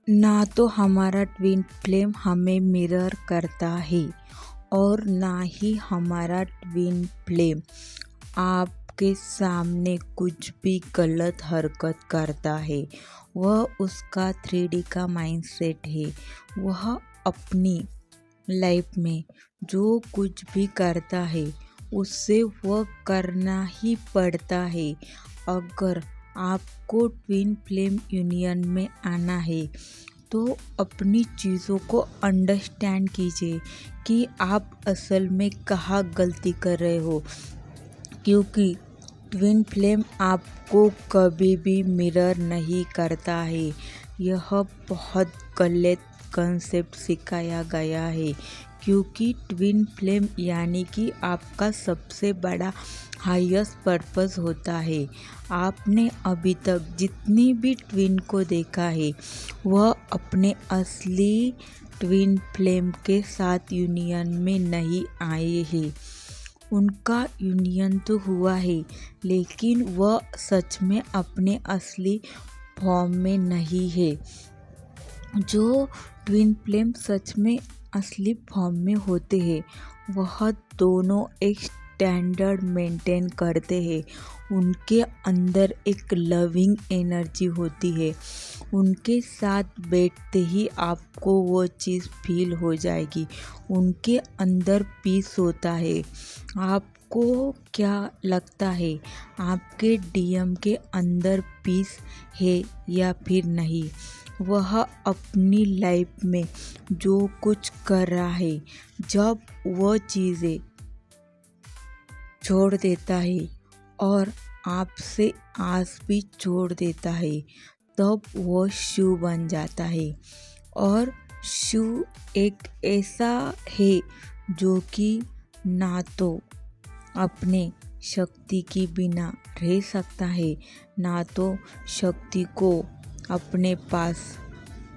ना तो हमारा ट्विन फ्लेम हमें मिरर करता है और ना ही हमारा ट्विन फ्लेम आपके सामने कुछ भी गलत हरकत करता है। वह उसका 3D का माइंडसेट है। वह अपनी लाइफ में जो कुछ भी करता है उससे वह करना ही पड़ता है। अगर आपको ट्विन फ्लेम यूनियन में आना है तो अपनी चीज़ों को अंडरस्टैंड कीजिए कि आप असल में कहाँ गलती कर रहे हो, क्योंकि ट्विन फ्लेम आपको कभी भी मिरर नहीं करता है। यह बहुत गलत कंसेप्ट सिखाया गया है, क्योंकि ट्विन फ्लेम यानी कि आपका सबसे बड़ा हाईएस्ट पर्पस होता है। आपने अभी तक जितनी भी ट्विन को देखा है वह अपने असली ट्विन फ्लेम के साथ यूनियन में नहीं आए हैं। उनका यूनियन तो हुआ है, लेकिन वह सच में अपने असली फॉर्म में नहीं है। जो ट्विन फ्लेम सच में असली फॉर्म में होते हैं वह दोनों एक स्टैंडर्ड मेंटेन करते हैं। उनके अंदर एक लविंग एनर्जी होती है। उनके साथ बैठते ही आपको वो चीज़ फील हो जाएगी। उनके अंदर पीस होता है। आपको क्या लगता है, आपके डीएम के अंदर पीस है या फिर नहीं? वह अपनी लाइफ में जो कुछ कर रहा है, जब वह चीज़ें छोड़ देता है और आपसे आस भी छोड़ देता है, तब वो शिव बन जाता है। और शिव एक ऐसा है जो कि ना तो अपने शक्ति के बिना रह सकता है, ना तो शक्ति को अपने पास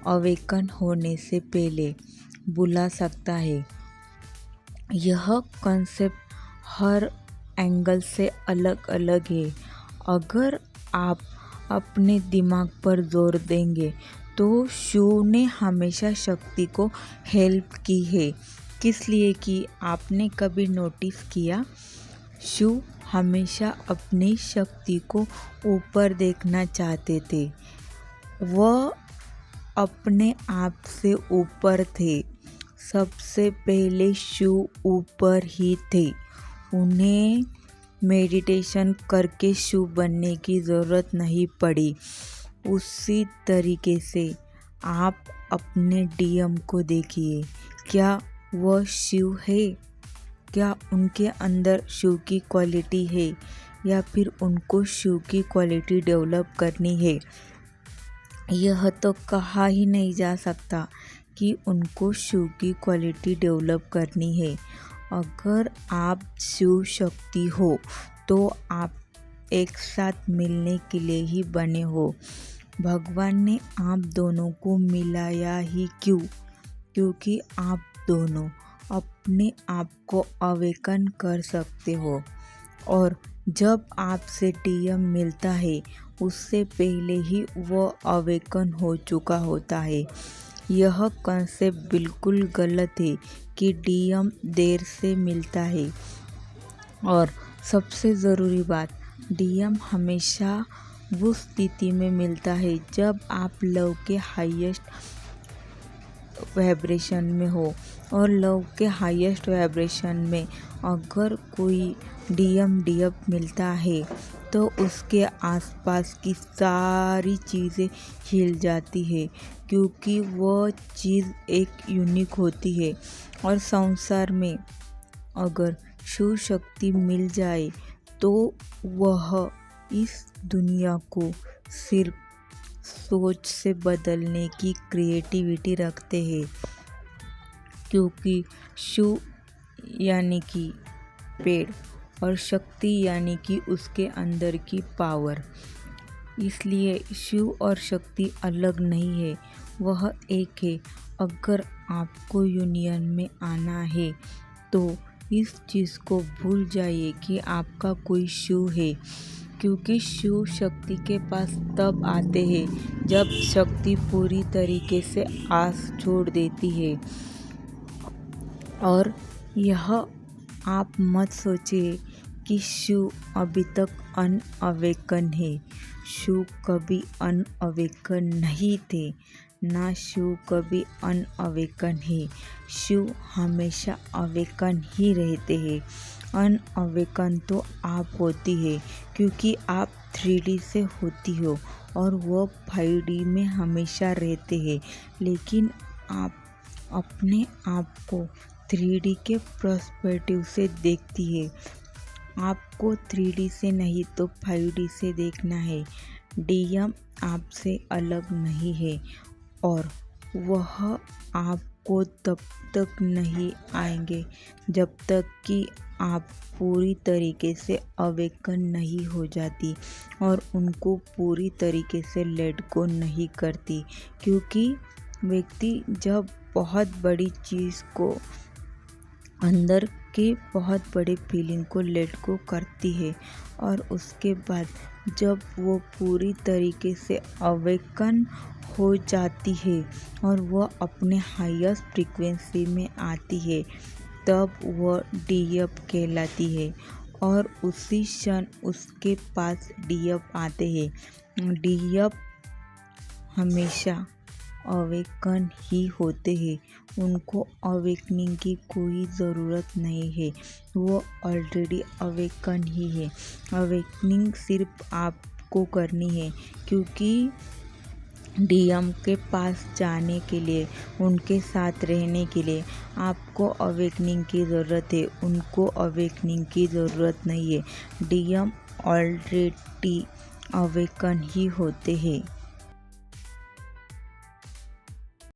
अवेकन होने से पहले बुला सकता है। यह कॉन्सेप्ट हर एंगल से अलग अलग है। अगर आप अपने दिमाग पर जोर देंगे तो शिव ने हमेशा शक्ति को हेल्प की है। किस लिए कि आपने कभी नोटिस किया, शिव हमेशा अपनी शक्ति को ऊपर देखना चाहते थे। वह अपने आप से ऊपर थे। सबसे पहले शिव ऊपर ही थे। उन्हें मेडिटेशन करके शिव बनने की ज़रूरत नहीं पड़ी। उसी तरीके से आप अपने डीएम को देखिए, क्या वह शिव है? क्या उनके अंदर शिव की क्वालिटी है या फिर उनको शिव की क्वालिटी डेवलप करनी है? यह तो कहा ही नहीं जा सकता कि उनको शिव की क्वालिटी डेवलप करनी है। अगर आप शिव शक्ति हो तो आप एक साथ मिलने के लिए ही बने हो। भगवान ने आप दोनों को मिलाया ही क्यों? क्योंकि आप दोनों अपने आप को अवेकन कर सकते हो। और जब आपसे डीएम मिलता है उससे पहले ही वो अवेकन हो चुका होता है। यह कॉन्सेप्ट बिल्कुल गलत है कि डीएम देर से मिलता है। और सबसे ज़रूरी बात, डीएम हमेशा उस स्थिति में मिलता है जब आप लव के हाईएस्ट वाइब्रेशन में हो। और लव के हाईएस्ट वाइब्रेशन में अगर कोई डीएम मिलता है तो उसके आसपास की सारी चीज़ें हिल जाती है, क्योंकि वह चीज़ एक यूनिक होती है। और संसार में अगर शिव शक्ति मिल जाए तो वह इस दुनिया को सिर्फ सोच से बदलने की क्रिएटिविटी रखते हैं, क्योंकि शिव यानी कि पेड़ और शक्ति यानी कि उसके अंदर की पावर। इसलिए शिव और शक्ति अलग नहीं है, वह एक है। अगर आपको यूनियन में आना है तो इस चीज़ को भूल जाइए कि आपका कोई शिव है। क्योंकि शिव शक्ति के पास तब आते हैं जब शक्ति पूरी तरीके से आस छोड़ देती है। और यह आप मत सोचिए कि शिव अभी तक अनअवेकन है। शिव कभी अनअवेकन नहीं थे, ना शिव कभी अनअवेकन है। शिव हमेशा अवेकन ही रहते हैं। अनअवेकन तो आप होती है क्योंकि आप 3D से होती हो और वो 5D में हमेशा रहते हैं। लेकिन आप अपने आप को 3D के पर्सपेक्टिव से देखती है। आपको 3D से नहीं तो 5D से देखना है। डीएम आपसे अलग नहीं है और वह आपको तब तक नहीं आएंगे जब तक कि आप पूरी तरीके से अवेकन नहीं हो जाती और उनको पूरी तरीके से लेट गो नहीं करती। क्योंकि व्यक्ति जब बहुत बड़ी चीज़ को, अंदर के बहुत बड़े फीलिंग को लेट गो करती है और उसके बाद जब वो पूरी तरीके से अवेकन हो जाती है और वह अपने हाईएस्ट फ्रीक्वेंसी में आती है, तब वह डीएफ कहलाती है। और उसी क्षण उसके पास डीएफ आते हैं। डीएफ हमेशा अवेकन ही होते हैं। उनको अवेकनिंग की कोई ज़रूरत नहीं है, वो ऑलरेडी अवेकन ही है। अवेकनिंग सिर्फ आपको करनी है, क्योंकि डीएम के पास जाने के लिए, उनके साथ रहने के लिए आपको अवेकनिंग की ज़रूरत है, उनको अवेकनिंग की ज़रूरत नहीं है। डीएम ऑलरेडी अवेकन ही होते हैं।